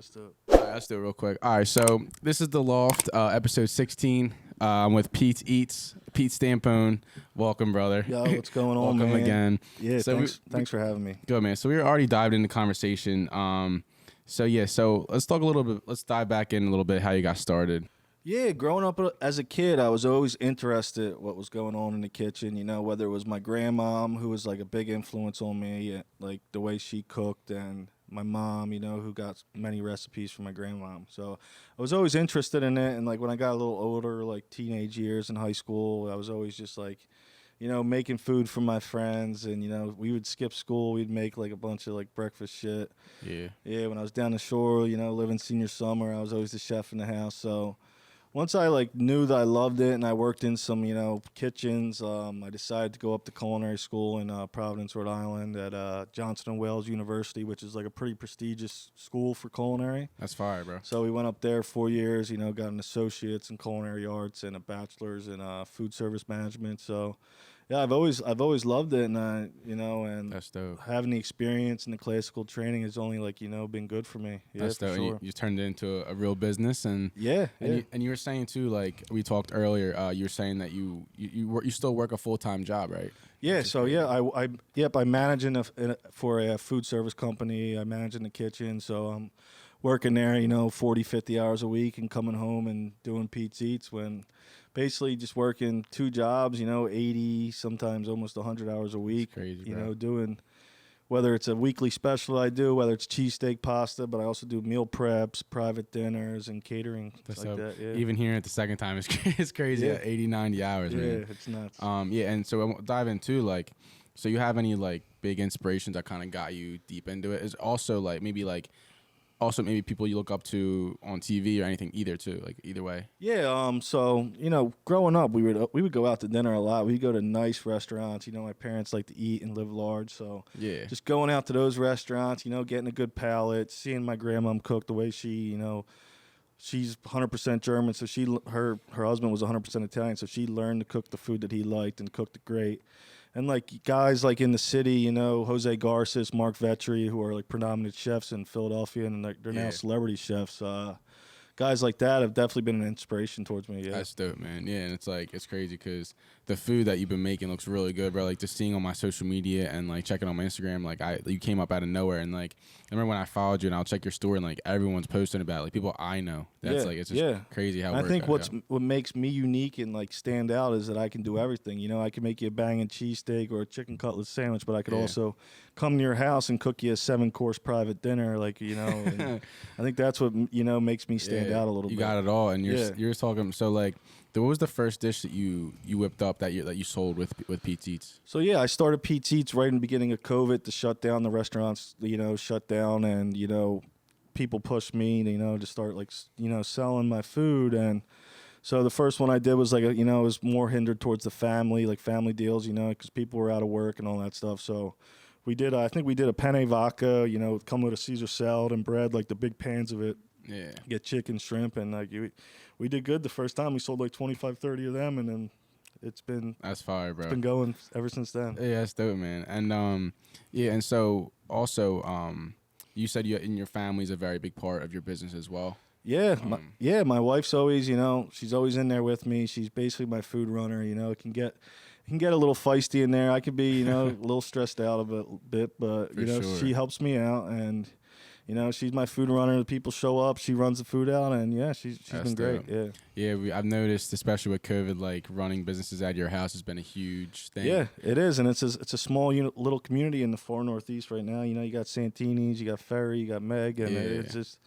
Let's do it. All right, let's do it real quick. All right, so this is the Loft, episode 16. I'm with Pete Stampone. Welcome, brother. Yo, what's going on, Welcome man? again. Yeah, So thanks for having me. Good, man. So we already dived into conversation. So let's talk a little bit. Let's dive back in a little bit how you got started. Yeah, growing up as a kid, I was always interested what was going on in the kitchen, you know, whether it was my grandmom, who was like a big influence on me, like the way she cooked, and my mom, you know, who got many recipes from my grandmom. So I was always interested in it. And like when I got a little older, like teenage years in high school, I was always just like, you know, making food for my friends. And, you know, we would skip school. We'd make like a bunch of like breakfast shit. Yeah, when I was down the shore, you know, living senior summer, I was always the chef in the house. So once I like knew that I loved it and I worked in some, you know, kitchens, I decided to go up to culinary school in Providence, Rhode Island at Johnson & Wales University, which is like a pretty prestigious school for culinary. That's fire, bro. So we went up there 4 years, you know, got an associate's in culinary arts and a bachelor's in food service management. So yeah, I've always loved it, and you know, and that's dope. Having the experience and the classical training has only like, you know, been good for me. Yeah, that's dope. Sure. You turned it into a real business, and yeah. And you were saying too, like we talked earlier, you were saying that you still work a full-time job, right? Yeah. So yeah, I manage for a food service company. I manage in the kitchen, so I'm working there, you know, 40, 50 hours a week, and coming home and doing Pete's Eats when. Basically just working 2 jobs, you know, 80, sometimes almost 100 hours a week. That's crazy, you bro. know, doing whether it's a weekly special I do, whether it's cheesesteak pasta, but I also do meal preps, private dinners, and catering. That's like that. Yeah. Even hearing it the second time, it's crazy. Yeah. 80, 90 hours, man. Yeah, it's nuts. Yeah, and so I'll dive into like, so you have any like big inspirations that kind of got you deep into it? Is also like maybe people you look up to on TV or anything either too, like either way. Yeah, so, you know, growing up, we would go out to dinner a lot. We'd go to nice restaurants. You know, my parents like to eat and live large, so yeah, just going out to those restaurants, you know, getting a good palate, seeing my grandmom cook the way she, you know, she's 100% German, so her husband was 100% Italian, so she learned to cook the food that he liked and cooked it great. And like guys like in the city, you know, Jose Garces, Mark Vetri, who are like predominant chefs in Philadelphia, and they're now celebrity chefs. Guys like that have definitely been an inspiration towards me. Yeah, that's dope, man. Yeah, and it's like it's crazy because the food that you've been making looks really good, bro. Like just seeing on my social media and like checking on my Instagram, like you came up out of nowhere, and like I remember when I followed you and I'll check your story and like everyone's posting about it, like people I know. That's like it's just crazy how. I think what makes me unique and like stand out is that I can do everything. You know, I can make you a banging cheesesteak or a chicken cutlet sandwich, but I could also come to your house and cook you a 7-course private dinner, like, you know. And I think that's what, you know, makes me stand out a little bit. You got it all, and you're talking. So like, what was the first dish that you whipped up that you sold with Pete's Eats? So yeah, I started Pete's Eats right in the beginning of COVID to shut down the restaurants. You know, shut down, and you know, people pushed me, you know, to start like, you know, selling my food. And so the first one I did was like, you know, it was more hindered towards the family, like family deals, you know, because people were out of work and all that stuff. So we did, I think we did a penne vodka, you know, come with a Caesar salad and bread, like the big pans of it. Yeah. Get chicken, shrimp, and like we did good the first time. We sold like 25, 30 of them, and then that's fire, bro. It's been going ever since then. Yeah, that's dope, man. And and so also you said in your family's a very big part of your business as well. Yeah, my wife's always, you know, she's always in there with me. She's basically my food runner. You know, it can get a little feisty in there. I could be, you know, a little stressed out a bit, but you know, she helps me out, and you know, she's my food runner. The people show up, she runs the food out, and yeah, she's been great. Dope. Yeah. I've noticed, especially with COVID, like running businesses out of your house has been a huge thing. Yeah, it is, and it's a small little community in the far Northeast right now. You know, you got Santini's, you got Ferry, you got Meg, and it's just.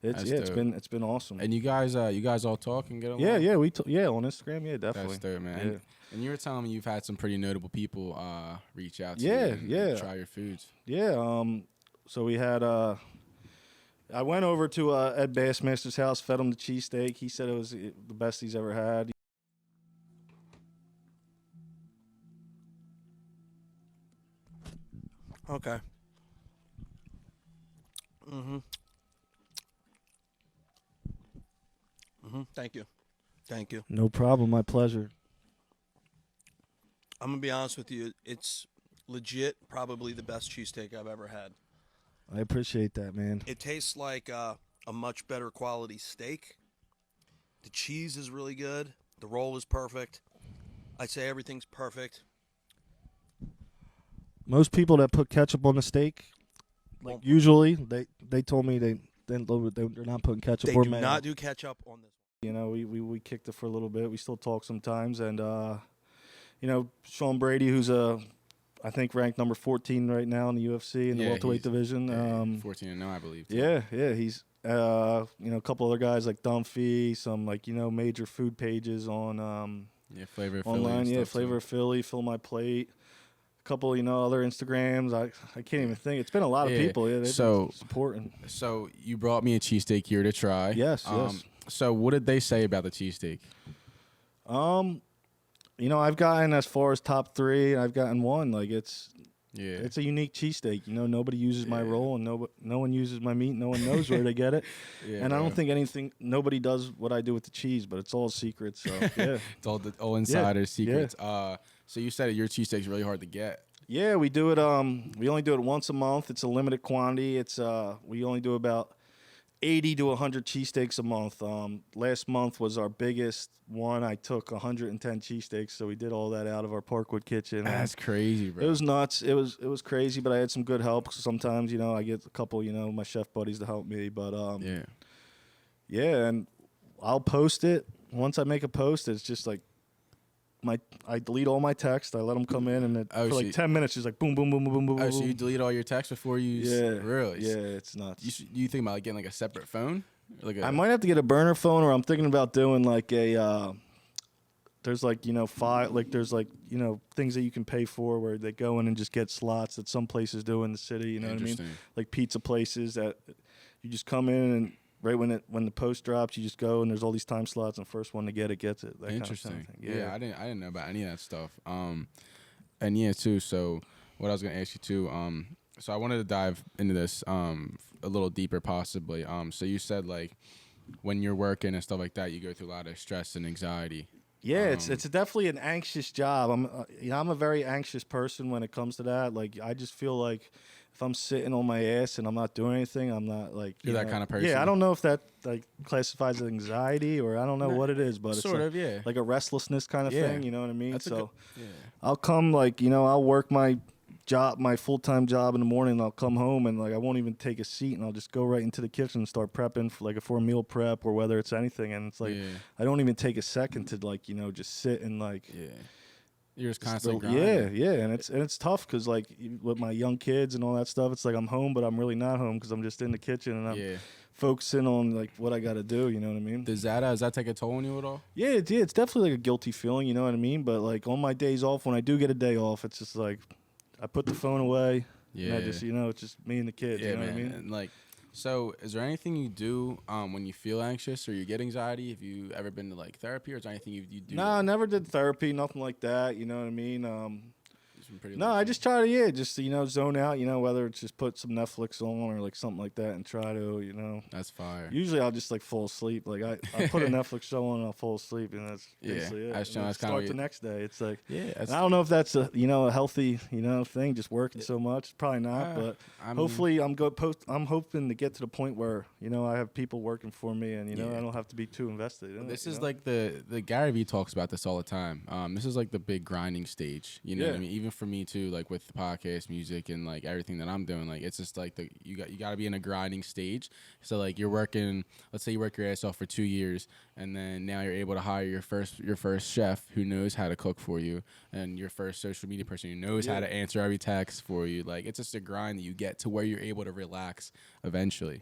It's been awesome. And you guys all talk and get along? Yeah, on Instagram, yeah, definitely. That's dope, man. Yeah. And you were telling me you've had some pretty notable people reach out to you and try your foods. Yeah, so we had I went over to Ed Bassmaster's house, fed him the cheesesteak. He said it was the best he's ever had. Okay. Thank you. No problem. My pleasure. I'm going to be honest with you. It's legit probably the best cheesesteak I've ever had. I appreciate that, man. It tastes like a much better quality steak. The cheese is really good. The roll is perfect. I'd say everything's perfect. Most people that put ketchup on the steak, like usually they told me they're not putting ketchup They or do mayo. not do ketchup on this. You know, we kicked it for a little bit. We still talk sometimes, and you know, Sean Brady, who's I think ranked number 14 right now in the UFC in the welterweight division. 14-0, I believe. Too. Yeah, he's you know, a couple other guys like Dunphy, some like, you know, major food pages on Flavor of online. Philly. Yeah, Flavor of Philly, Fill My Plate. A couple, you know, other Instagrams. I can't even think. It's been a lot of people. Yeah, they've been supporting. So you brought me a cheesesteak here to try. Yes, yes. So what did they say about the cheesesteak? You know, I've gotten as far as top 3, and I've gotten 1. Like it's a unique cheesesteak. You know, nobody uses my roll, and no one uses my meat. No one knows where they get it. And I don't think nobody does what I do with the cheese, but it's all secrets. So yeah, It's all insider secrets. So you said your cheesesteak's really hard to get. Yeah, we do it. We only do it once a month. It's a limited quantity. It's we only do about 80 to 100 cheesesteaks a month. Last month was our biggest one. I took 110 cheesesteaks, so we did all that out of our Parkwood kitchen. That's crazy, bro. It was nuts. It was crazy, but I had some good help. Sometimes, you know, I get a couple, you know, my chef buddies to help me. But yeah, and I'll post it. Once I make a post, it's just like I delete all my text. I let them come in, and for like 10 minutes, it's like boom, boom, boom, boom, boom, boom. Oh, so you delete all your texts before you? Really? Yeah, it's nuts. You think about like getting like a separate phone? I might have to get a burner phone, or I'm thinking about doing like a. There's like, you know, there's like, you know, things that you can pay for where they go in and just get slots that some places do in the city. You know what I mean? Like pizza places that you just come in and right when the post drops, you just go and there's all these time slots, and the first one to get it gets it. That Interesting. Kind of thing. Yeah, I didn't know about any of that stuff. And yeah, too. So what I was gonna ask you too. So I wanted to dive into this a little deeper, possibly. So you said like when you're working and stuff like that, you go through a lot of stress and anxiety. Yeah, it's definitely an anxious job. I'm a very anxious person when it comes to that. Like I just feel like if I'm sitting on my ass and I'm not doing anything, I'm not like you're that kind of person. Yeah, I don't know if that like classifies as anxiety or I don't know what it is, but sort it's of like a restlessness kind of thing. You know what I mean? That's I'll come like, you know, I'll work my full-time job in the morning, and I'll come home and like I won't even take a seat, and I'll just go right into the kitchen and start prepping for a meal prep or whether it's anything, and it's like I don't even take a second to like, you know, just sit and like you're just constantly grinding. Yeah, and it's tough because like with my young kids and all that stuff, it's like I'm home, but I'm really not home because I'm just in the kitchen and I'm focusing on like what I got to do. You know what I mean? Does that take a toll on you at all? Yeah, it's definitely like a guilty feeling. You know what I mean? But like on my days off, when I do get a day off, it's just like I put the phone away. Yeah, and I just, you know, it's just me and the kids. Yeah, you know man. What I mean? And like, so is there anything you do when you feel anxious or you get anxiety? Have you ever been to like therapy, or is there anything you do? No, I never did therapy, nothing like that. You know what I mean? No, I just try to, just, you know, zone out, you know, whether it's just put some Netflix on or like something like that and try to, you know. That's fire. Usually I'll just like fall asleep. Like I put a Netflix show on and I'll fall asleep, and that's basically it. That's kind of the next day. It's like, I don't know if that's a, you know, a healthy, you know, thing, just working so much. Probably not, but hopefully I'm hoping to get to the point where, you know, I have people working for me and, you know, I don't have to be too invested in this it. Is like the Gary Vee talks about this all the time. This is like the big grinding stage, you know what I mean? Even for me too, like with the podcast, music, and like everything that I'm doing, like it's just like you got to be in a grinding stage. So like you're working, let's say you work your ass off for 2 years, and then now you're able to hire your first chef who knows how to cook for you, and your first social media person who knows how to answer every text for you. Like it's just a grind that you get to where you're able to relax eventually.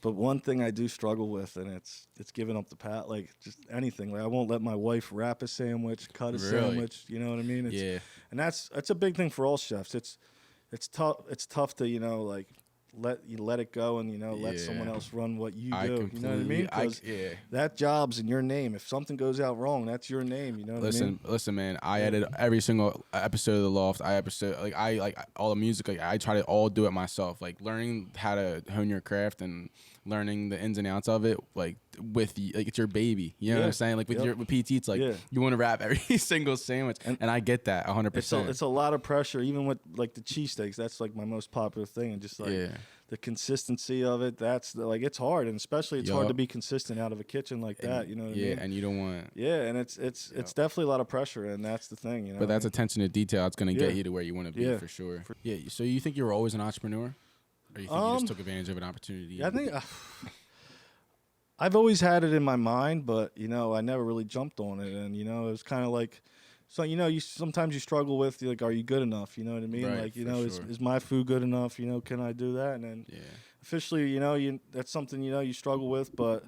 But one thing I do struggle with, and it's giving up the pat, like just anything. Like I won't let my wife wrap a sandwich, cut a sandwich. You know what I mean? And that's a big thing for all chefs. It's tough. It's tough to, you know, like let it go and, you know, let someone else run what you do. You know what I mean? Because that job's in your name. If something goes out wrong, that's your name. You know what I mean? Listen, man. I edit every single episode of the Loft. I all the music. Like I try to all do it myself. Like learning how to hone your craft and learning the ins and outs of it, like it's your baby. You know what I'm saying? Like with PT, it's like you want to wrap every single sandwich, and I get that 100%. It's a lot of pressure, even with like the cheesesteaks. That's like my most popular thing, and just like the consistency of it, like it's hard, and especially it's hard Yup. to be consistent out of a kitchen like that. You know what I mean? And you don't want. Yeah, and it's definitely a lot of pressure, and that's the thing. You know, But that's attention to detail. It's gonna Yeah. get you to where you want to be Yeah. for sure. Yeah. So you think you were always an entrepreneur, or you think you just took advantage of an opportunity? Yeah, I think I've always had it in my mind, but you know, I never really jumped on it, and you know, it was kind of like, so you know, you sometimes you struggle with like, are you good enough? You know what I mean? Right, Like, you for know, sure. is my food good enough? You know, can I do that? And then Yeah. officially, you know, that's something you know you struggle with, but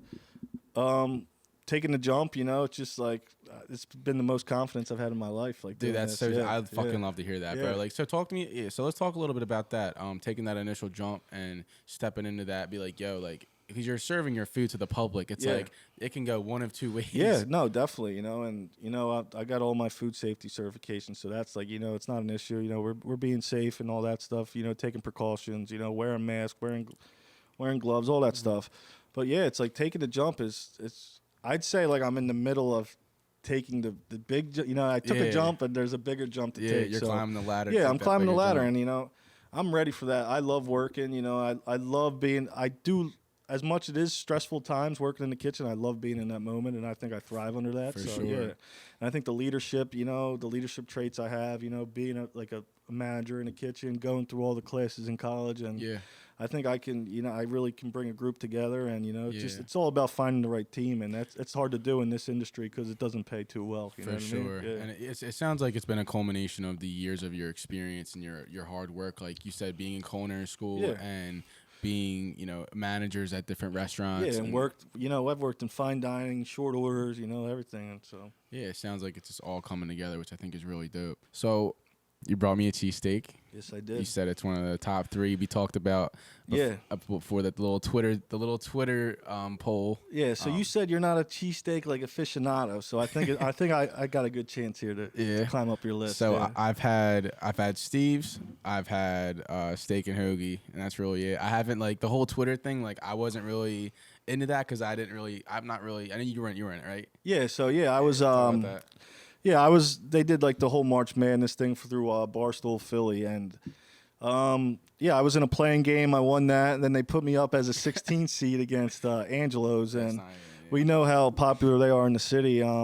taking the jump, you know, it's just like it's been the most confidence I've had in my life. Like, Dude, doing that's this. so. Yeah, I fucking yeah. love to hear that, Yeah. bro. Like, so talk to me. Yeah, so let's talk a little bit about that. Taking that initial jump and stepping into that. Be like, yo, like, because you're serving your food to the public. It's Yeah. like it can go one of two ways. Yeah, no, definitely, you know, and you know, I got all my food safety certifications, so that's like, you know, it's not an issue. You know, we're being safe and all that stuff. You know, taking precautions. You know, wearing masks, wearing gloves, all that stuff. But yeah, it's like taking the jump it's. I'd say like I'm in the middle of taking the big. You know, I took Yeah. a jump, and there's a bigger jump to Yeah, take. you're so, climbing the ladder. Yeah, take I'm that climbing the bigger ladder, jump. and you know, I'm ready for that. I love working. You know, I love being. I do. As much it is stressful times working in the kitchen, I love being in that moment, and I think I thrive under that. For so sure. yeah, and I think the leadership, you know, the leadership traits I have, you know, being a manager in the kitchen, going through all the classes in college, and Yeah. I think I can, you know, I really can bring a group together, and you know, Yeah. it's all about finding the right team, and it's hard to do in this industry because it doesn't pay too well. You know For what I mean? sure. Yeah. And it sounds like it's been a culmination of the years of your experience and your hard work. Like you said, being in culinary school Yeah. and being, you know, managers at different restaurants. Yeah, and worked. You know, I've worked in fine dining, short orders. You know, everything. And so Yeah, it sounds like it's just all coming together, which I think is really dope. So you brought me a cheesesteak. yes, I You did. said it's one of the top 3 we talked about. Yeah. Before that little Twitter poll. Yeah. So you said you're not a cheesesteak like aficionado. So I think I got a good chance here to climb up your list. So yeah. I've had Steve's, I've had steak and hoagie, and that's really it. I haven't like the whole Twitter thing. Like I wasn't really into that because I'm not really. I know you weren't in it, right? Yeah. So yeah, I was. Talk about that. Yeah, I was. They did like the whole March Madness thing through Barstool Philly, and yeah, I was in a playing game. I won that, and then they put me up as a 16 seed against Angelo's, That's and not even- we know how popular they are in the city. Yeah.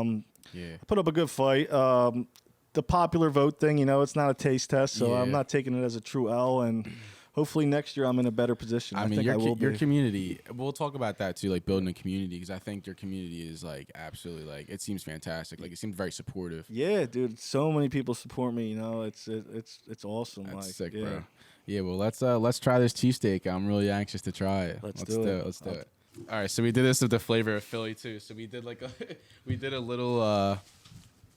I put up a good fight. The popular vote thing, you know, it's not a taste test, so Yeah. I'm not taking it as a true L. And hopefully next year I'm in a better position. I mean, think I will your be. community. We'll talk about that too, like building a community, because I think your community is like absolutely like it seems fantastic. Like it seems very supportive. Yeah, dude. So many people support me. You know, it's awesome. That's like, sick, yeah. bro. Yeah, well, let's try this cheesesteak. I'm really anxious to try it. Let's do it. Let's do it. All right, so we did this with the flavor of Philly too. So we did like we did a little.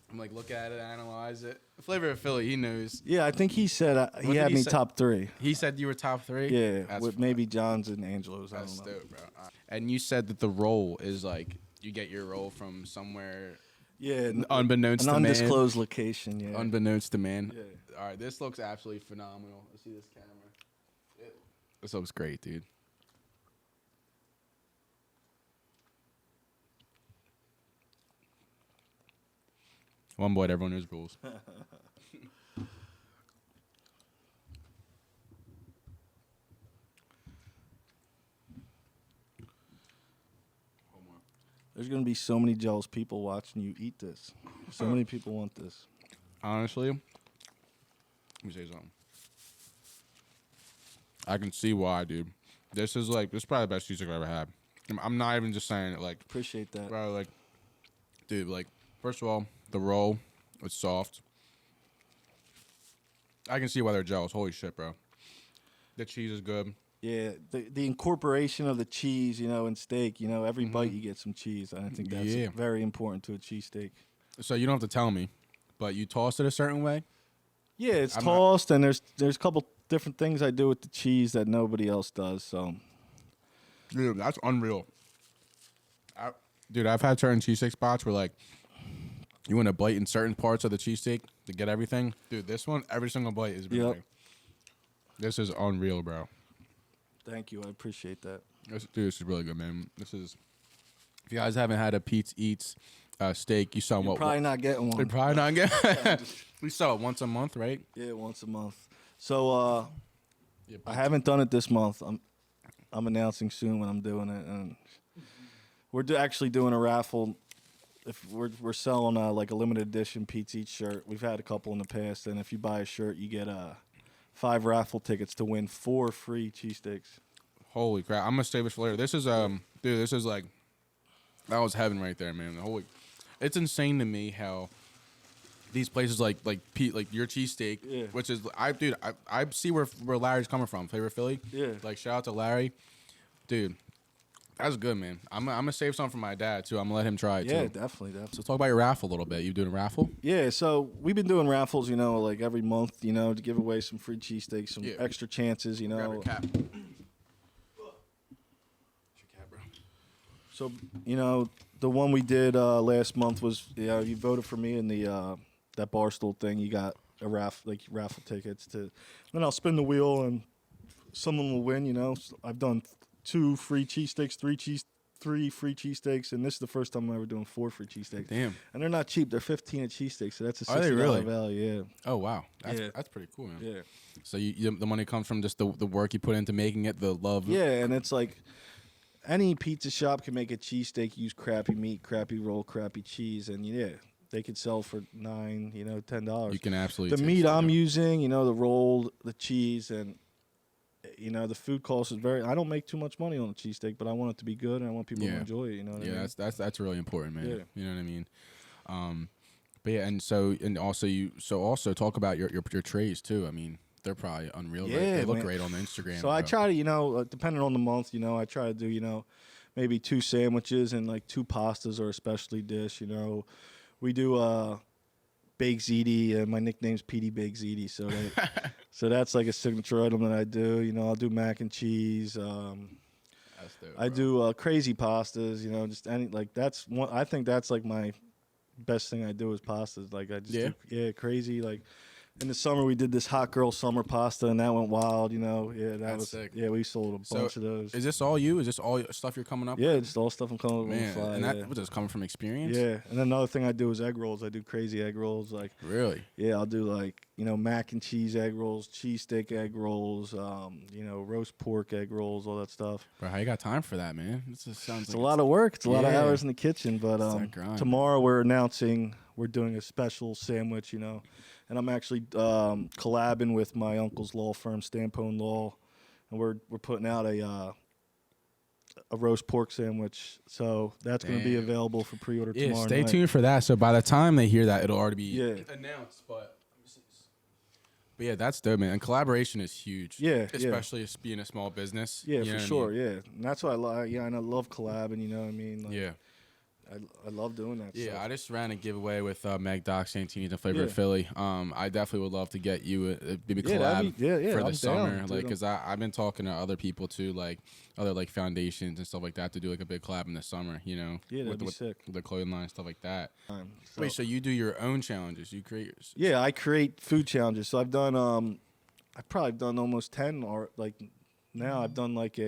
I'm like look at it, analyze it. The flavor of Philly, he knows. Yeah, I think he said he did had he me say? top 3. He said you were top 3. Yeah, That's with maybe John's and Angelo's. I That's don't know. dope, bro. And you said that the roll is like you get your roll from somewhere Yeah, unbeknownst an to man. undisclosed location. Yeah. Unbeknownst to man. Yeah. All right, this looks absolutely phenomenal. Let's see this camera. This looks great, dude. One boy, everyone knows rules. There's gonna be so many jealous people watching you eat this. So many people want this. Honestly, let me say something. I can see why, dude. This is probably the best cheesesteak I've ever had. I'm not even just saying it. Like, Appreciate that. bro, like, dude, like, first of all, the roll, it's soft. I can see why they're jealous. Holy shit, bro. The cheese is good. Yeah, the incorporation of the cheese, you know, in steak, you know, every bite you get some cheese. I think that's Yeah. very important to a cheesesteak. So you don't have to tell me, but you toss it a certain way. Yeah, it's I'm not- tossed, and there's a couple different things I do with the cheese that nobody else does. So Dude, that's unreal. Dude, I've had certain cheesesteak spots where, like, you want to bite in certain parts of the cheesesteak to get everything. Dude, this one, every single bite is everything. Yep. This is unreal, bro. thank you, I appreciate that. This is really good, man. This is, if you guys haven't had a Pete's Eats steak, you saw You're what? probably not getting You're one. probably not getting. We saw it once a month, right? Yeah, once a month. So I haven't done it this month. I'm announcing soon when I'm doing it, and we're actually doing a raffle. If we're selling like a limited edition Pete's Eats shirt. We've had a couple in the past, and if you buy a shirt, you get 5 raffle tickets to win 4 free cheesesteaks. Holy crap! I'm gonna save this for later. This is dude. This is like that was heaven right there, man. It's insane to me how these places like your cheesesteak, which is I see where Larry's coming from. Flavor Philly. Yeah. Like shout out to Larry, dude. That's good, man. I'm gonna save some for my dad too. I'm gonna let him try it too. Yeah, definitely. So talk about your raffle a little bit. You doing a raffle? Yeah, so we've been doing raffles, like every month, to give away some free cheesesteaks, some extra chances, Grab your cap. So, the one we did last month was, you voted for me in the that Barstool thing. You got a raffle tickets to. Then I'll spin the wheel and someone will win. So I've done 2 free cheesesteaks, 3 free cheesesteaks, and this is the first time I'm ever doing 4 free cheesesteaks. Damn. And they're not cheap. They're $15 a cheesesteak, so that's a $60 really? value. Yeah. Oh wow, that's pretty cool, man. Yeah. So the money comes from just the work you put into making it, the love. Yeah, and it's like any pizza shop can make a cheesesteak, use crappy meat, crappy roll, crappy cheese, and they could sell for $9, $10. You can absolutely. The meat I'm using, the roll, the cheese, and the food cost is very. I don't make too much money on a cheesesteak, but I want it to be good, and I want people to enjoy it. You know what I mean? That's really important, man. Yeah. You know what I mean? But yeah, and also talk about your trays too. I mean, they're probably unreal. Yeah, right? They look man. great on the Instagram. So I try to, depending on the month, I try to do, maybe 2 sandwiches and like 2 pastas or a specialty dish. We do baked ziti, and my nickname's PD Baked Ziti, so so that's like a signature item that I do. I'll do mac and cheese. That's dope, I do crazy pastas. Just any that's one. I think that's like my best thing I do is pastas. Like I just do, crazy like. In the summer, we did this hot girl summer pasta, and that went wild. That was sick. Yeah, we sold a bunch of those. Is this all you? Is this all stuff you're coming up? Yeah, with? just all stuff I'm coming up with. Man, on the fly, and that was just coming from experience. Yeah, and then another thing I do is egg rolls. I do crazy egg rolls. Like really? Yeah, I'll do like mac and cheese egg rolls, cheesesteak egg rolls, roast pork egg rolls, all that stuff. Bro, how you got time for that, man? This just sounds. It's a lot of work. It's a lot of hours in the kitchen. But tomorrow we're announcing we're doing a special sandwich. And I'm actually collabing with my uncle's law firm, Stampone Law, and we're putting out a roast pork sandwich. So that's going to be available for pre-order tomorrow. Stay night. tuned for that. So by the time they hear that, it'll already be announced. But yeah, that's dope, man. And collaboration is huge. Yeah, especially being a small business. Yeah, for sure. Yeah, and that's why I like. Yeah, and I love collabing. You know what I mean? Like, yeah. I love doing that. Yeah, stuff. I just ran a giveaway with Meg Doc Santini's and Flavor Philly. I definitely would love to get you maybe collab for the summer, like because I've been talking to other people too, like other like foundations and stuff like that to do like a big collab in the summer. Yeah, that'd be sick. With the clothing line and stuff like that. Wait, so you do your own challenges? You create yours? Yeah, I create food challenges. So I've done I've probably done almost 10 or like now I've done like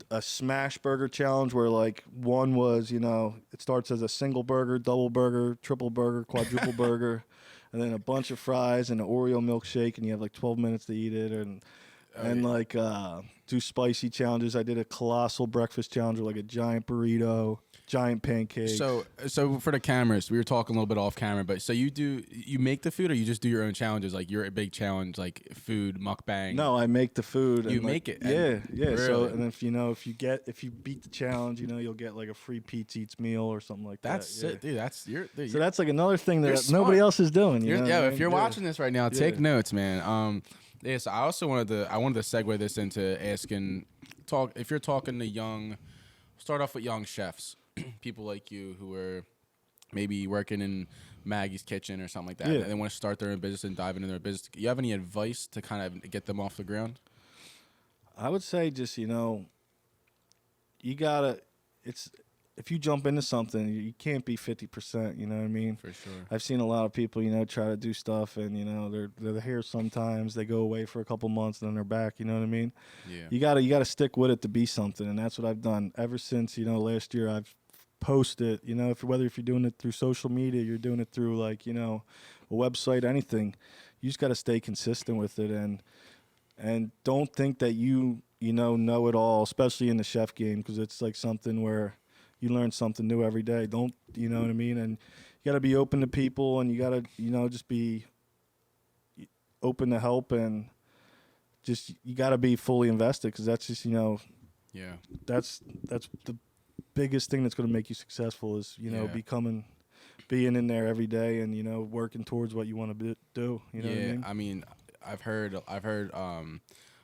a smash burger challenge where like one was, it starts as a single burger, double burger, triple burger, quadruple burger, and then a bunch of fries and an Oreo milkshake, and you have like 12 minutes to eat it, and do spicy challenges. I did a colossal breakfast challenge with like a giant burrito, giant pancake. So for the cameras, we were talking a little bit off camera, but so you make the food or you just do your own challenges? Like you're a big challenge, like food mukbang. No, I make the food. You make it. Yeah. Really? So and if you beat the challenge, you'll get like a free Pete's Eats meal or something like that. That's it, dude. So that's like another thing that smart. Nobody else is doing. If you're watching this right now, take notes, man. So I also wanted to segue this into asking, if you're talking to start off with young chefs, people like you who are maybe working in Maggie's kitchen or something like that, and they want to start their own business and dive into their business. You have any advice to kind of get them off the ground? I would say just, you gotta, if you jump into something, you can't be 50%, you know what I mean? For sure. I've seen a lot of people, try to do stuff and, they're here sometimes, they go away for a couple months and then they're back, you know what I mean? Yeah. You gotta stick with it to be something, and that's what I've done ever since, last year I've posted, whether if you're doing it through social media, you're doing it through like, a website, anything, you just gotta stay consistent with it, and and don't think that you know it all, especially in the chef game, because it's like something where you learn something new every day. Don't, you know what I mean? And you got to be open to people, and you got to, just be open to help, and just you got to be fully invested, because that's just, Yeah. that's the biggest thing that's going to make you successful is, being in there every day and, working towards what you want to do. You know what I mean? I've heard a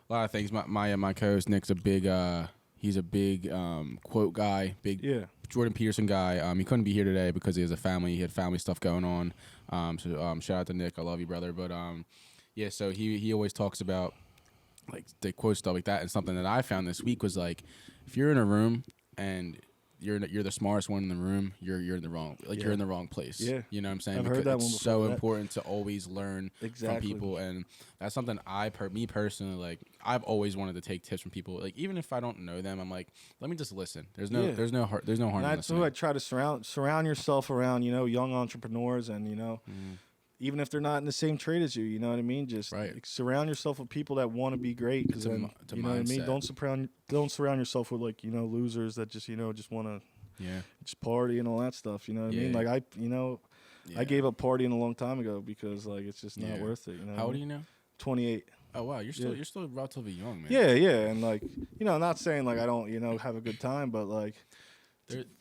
lot of things. My co-host Nick's a big he's a big quote guy, big Jordan Peterson guy. He couldn't be here today because he has a family. He had family stuff going on. So shout out to Nick. I love you, brother. But so he always talks about like the quote stuff like that. And something that I found this week was like, if you're in a room and you're the smartest one in the room, you're in the wrong you're in the wrong place. Yeah. You know what I'm saying? I've because heard that it's one before. so important to always learn from Exactly. people, and that's something me personally, like I've always wanted to take tips from people. Like even if I don't know them, I'm like, let me just listen. There's no harm in And that's listening. who I try to surround yourself around, young entrepreneurs, and even if they're not in the same trade as you, you know what I mean? Just surround yourself with people that want to be great. Because then, you know what I mean? Don't surround yourself with like losers that just just want to just party and all that stuff. You know what I mean? Like I gave up partying a long time ago because like it's just not worth it. You know? How old are you now? 28. Oh wow, you're still relatively young, man. Yeah, and like not saying like I don't have a good time, but like.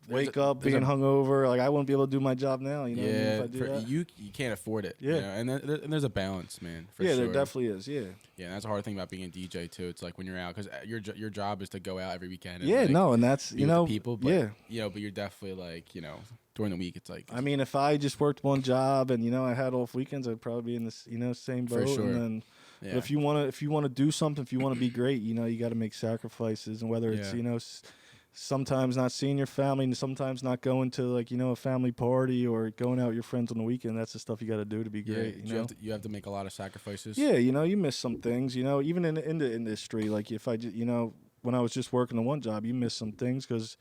Wake up being hungover, like I wouldn't be able to do my job now. You know, what I mean, if I do that. You can't afford it. Yeah, and there's a balance, man. For yeah, sure. there definitely is. Yeah, and that's a hard thing about being a DJ too. It's like when you're out, because your job is to go out every weekend. And, and that's people. But, but you're definitely like during the week, it's like. I mean, if I just worked one job and I had off weekends, I'd probably be in this same boat. For sure. And then, but if you want to do something, if you want to be great, you got to make sacrifices, and whether it's sometimes not seeing your family, and sometimes not going to like a family party or going out with your friends on the weekend. That's the stuff you got to do to be great. You have to make a lot of sacrifices. Yeah, you miss some things. Even in the industry, like if I when I was just working on one job, you miss some things because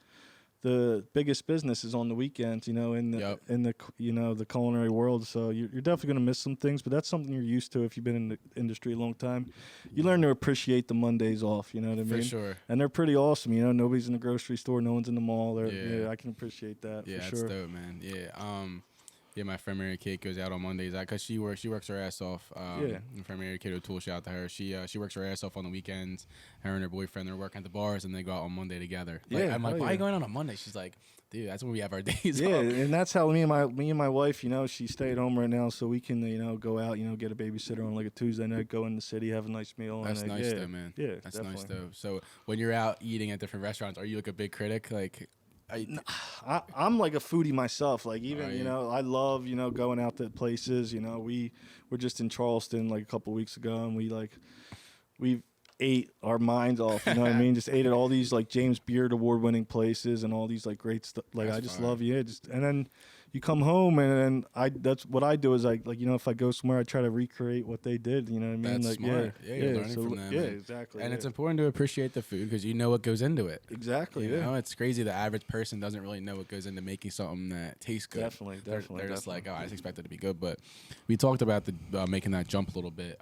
the biggest business is on the weekends. In the the culinary world. So you're definitely gonna miss some things, but that's something you're used to if you've been in the industry a long time. You learn to appreciate the Mondays off. You know what I mean? For sure. And they're pretty awesome. Nobody's in the grocery store, no one's in the mall. I can appreciate that. Yeah, for sure. that's dope, man. Yeah. My friend Mary Kate goes out on Mondays because she works her ass off. My friend Mary Kate O'Toole, shout out to her. She works her ass off on the weekends. Her and her boyfriend, they're working at the bars, and they go out on Monday together. I'm like, why are you going out on Monday? She's like, dude, that's when we have our days off. And that's how me and my wife, she stay at home right now, so we can go out, get a babysitter on like a Tuesday night, go in the city, have a nice meal. That's nice though, man. Yeah, that's definitely. nice though. So when you're out eating at different restaurants, are you like a big critic? Like. I'm like a foodie myself. Like even I love going out to places. We were just in Charleston like a couple weeks ago, and we ate our minds off. You know what I mean? Just ate at all these like James Beard award winning places and all these like great stuff. Like I just love and then you come home and that's what I do is if I go somewhere I try to recreate what they did. You know what I mean? That's smart. You're learning from them. Yeah, exactly. And it's important to appreciate the food because you know what goes into it. Exactly. You know, it's crazy. The average person doesn't really know what goes into making something that tastes good. Definitely. They're just like, oh, I just expect it to be good. But we talked about the making that jump a little bit.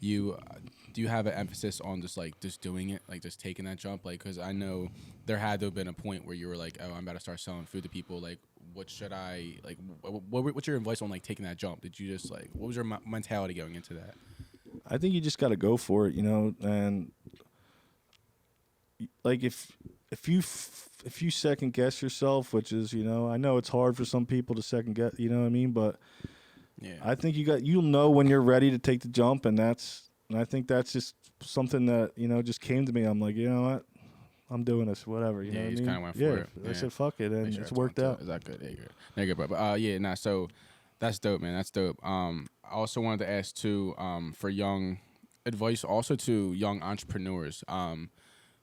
Do you have an emphasis on just doing it, like just taking that jump? Like, because I know there had to have been a point where you were like, oh, I'm about to start selling food to people. Like, what should I like? What's your advice on like taking that jump? Did you just like what was your mentality going into that? I think you just got to go for it, and like if you second guess yourself, which is I know it's hard for some people to second guess, you know what I mean, but I think you'll know when you're ready to take the jump, and I think that's just something that just came to me. I'm like, you know what, I'm doing this, whatever. You know what I mean? You just kind of went for it. I said fuck it, and it's worked out. Is that good? There you go. But so that's dope, man. That's dope. I also wanted to ask too, for young advice, also to young entrepreneurs,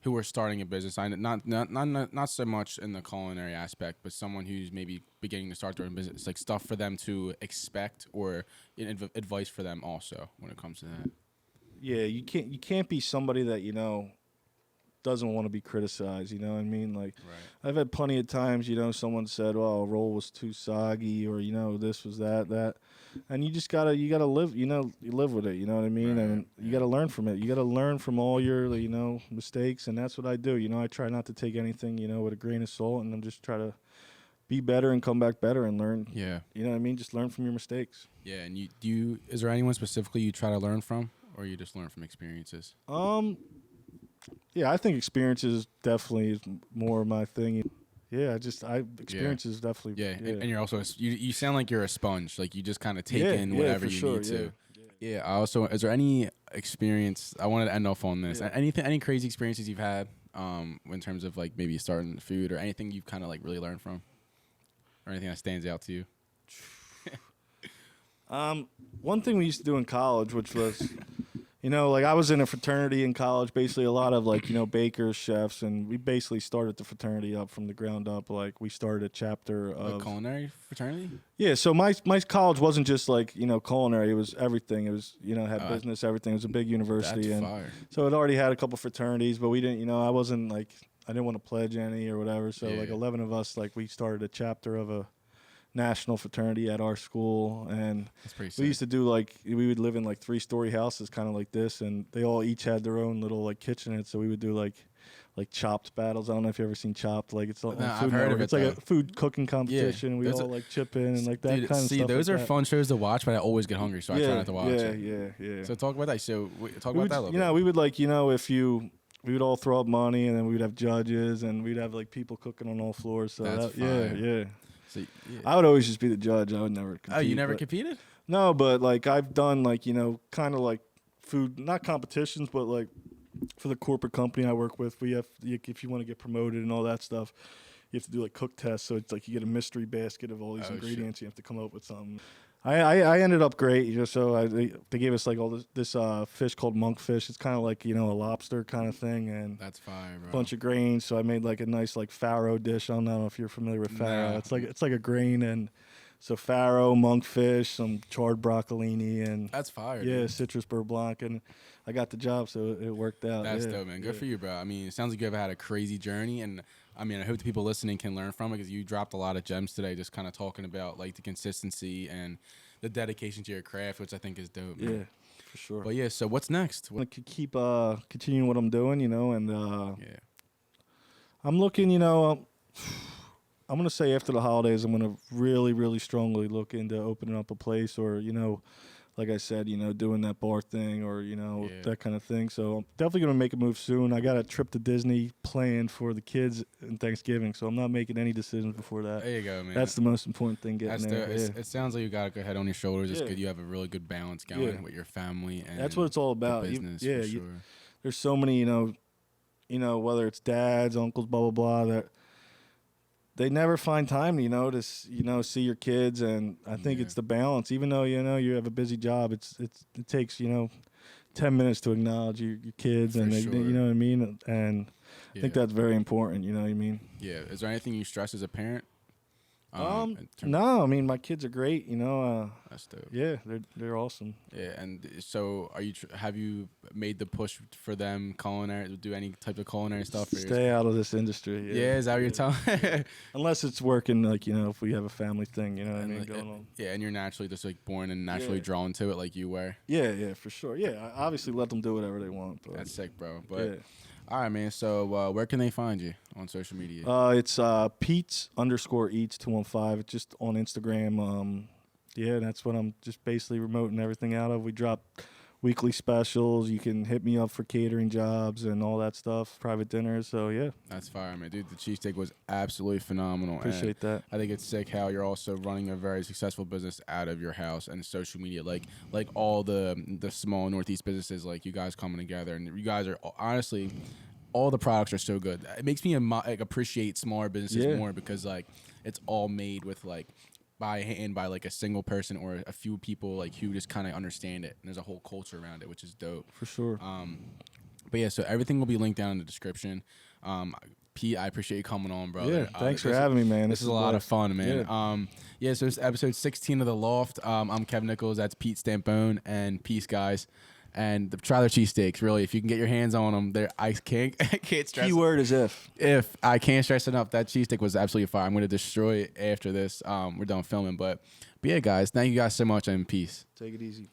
who are starting a business. Not so much in the culinary aspect, but someone who's maybe beginning to start their own business, like stuff for them to expect or advice for them also when it comes to that. Yeah, you can't be somebody that doesn't want to be criticized. You know what I mean? Like, Right. I've had plenty of times, someone said, "Well, a roll was too soggy," or this was that, and you just you gotta live. You live with it. You know what I mean? Right, And you yeah. gotta learn from it. You gotta learn from all your mistakes, and that's what I do. I try not to take anything with a grain of salt, and I'm just try to be better and come back better and learn. Yeah. You know what I mean? Just learn from your mistakes. Yeah, and is there anyone specifically you try to learn from, or you just learn from experiences? Yeah, I think experiences definitely is more my thing. Yeah, experiences definitely. Yeah, and you're also you sound like you're a sponge. Like you just kind of take in yeah, whatever for you sure, need to. Yeah. I also, is there any experience? I wanted to end off on this. Yeah. Any crazy experiences you've had, in terms of like maybe starting food or anything you've kind of like really learned from, or anything that stands out to you? One thing we used to do in college, which was, like I was in a fraternity in college, basically a lot of bakers, chefs, and we basically started the fraternity up from the ground up. Like we started a chapter A of culinary fraternity? Yeah, so my college wasn't just like, culinary, it was everything. It was, had business, everything. It was a big university. That's And fire. so it already had a couple fraternities, but we didn't, I wasn't like, I didn't want to pledge any or whatever. So Yeah. like 11 of us, like we started a chapter of a national fraternity at our school. And That's pretty sick. we used to do we would live in like 3-story houses kind of like this. And they all each had their own little like kitchenette. So we would do like Chopped battles. I don't know if you ever seen Chopped. Like it's on Food I've heard Network. of it, It's like though. a food cooking competition. And we Those all like chip in and like that Dude, kind of stuff. those like are that. fun shows to watch, but I always get hungry, so I try not to watch it. Yeah. So talk about that. So talk We about would, that a little bit. we would if we would all throw up money and then we would have judges and we'd have like people cooking on all floors. So That's yeah. fire. So, yeah. I would always just be the judge. I would never compete. Oh, you never but- competed? No, but like I've done like, kind of like food, not competitions, but like for the corporate company I work with, we have, if you want to get promoted and all that stuff, you have to do like cook tests. So it's like you get a mystery basket of all these ingredients. Shit. You have to come up with something. I ended up great, so they gave us like all this fish called monkfish. It's kind of like, a lobster kind of thing. And that's fine, bro. A bunch of grains. So I made like a nice like farro dish. I don't know if you're familiar with farro. Nah. It's like a grain and so farro, monkfish, some charred broccolini, and that's fire. Yeah, dude. citrus beurre blanc, and I got the job, so it worked out. That's dope, man. Good for you, bro. I mean, it sounds like you've had a crazy journey, and I mean, I hope the people listening can learn from it because you dropped a lot of gems today, just kind of talking about like the consistency and the dedication to your craft, which I think is dope. Man. Yeah, for sure. But yeah, so what's next? I could keep continuing what I'm doing, and Yeah, I'm looking, I'm gonna say after the holidays, I'm gonna really, really strongly look into opening up a place, or like I said, doing that bar thing, or that kind of thing. So I'm definitely gonna make a move soon. I got a trip to Disney planned for the kids in Thanksgiving, so I'm not making any decisions before that. there you go, man. That's the most important thing. That's Getting there. it sounds like you got a good head on your shoulders. It's Yeah. good. You have a really good balance going with your family and that's what it's all the about. business. Yeah, for sure. there's so many, whether it's dads, uncles, blah blah blah, that they never find time, to see your kids, and I think it's the balance. Even though you have a busy job, it takes 10 minutes to acknowledge your kids, For and sure. you know what I mean. And I Yeah. think that's very important. You know what I mean? Yeah. Is there anything you stress as a parent? No, I mean my kids are great. That's dope. Yeah, they're awesome. Yeah, and so are you? Have you made the push for them culinary? Do any type of culinary stuff? Stay out of this industry. Yeah, is that what you're telling? Unless it's working, like if we have a family thing, you know what I mean, going on. Yeah, and you're naturally just like born and naturally drawn to it, like you were. Yeah, for sure. Yeah, I obviously let them do whatever they want. But That's sick, bro. But all right, man. So where can they find you on social media? It's Pete's_Eats 215. It's just on Instagram. Yeah, that's what I'm just basically remoting everything out of. We drop weekly specials. You can hit me up for catering jobs and all that stuff, private dinners. So yeah, that's fire, man. Dude, the cheesesteak was absolutely phenomenal. Appreciate that. I think it's sick how you're also running a very successful business out of your house and social media, like all the small Northeast businesses, like you guys coming together, and you guys are honestly, all the products are so good. It makes me appreciate smaller businesses more because like it's all made with like by hand by like a single person or a few people like who just kind of understand it, and there's a whole culture around it, which is dope for sure. But yeah, so everything will be linked down in the description. Pete, I appreciate you coming on, brother. Yeah, thanks for having me, man. This is a lot of fun, man. Yeah. So it's episode 16 of The Loft. I'm Kevin Nichols. That's Pete Stampone, and peace, guys. And try their cheesesteaks. Really, if you can get your hands on them, I can't stress. Keyword is if. If I can't stress enough, that cheesesteak was absolutely fire. I'm gonna destroy it after this. We're done filming, but yeah, guys, thank you guys so much and peace. Take it easy.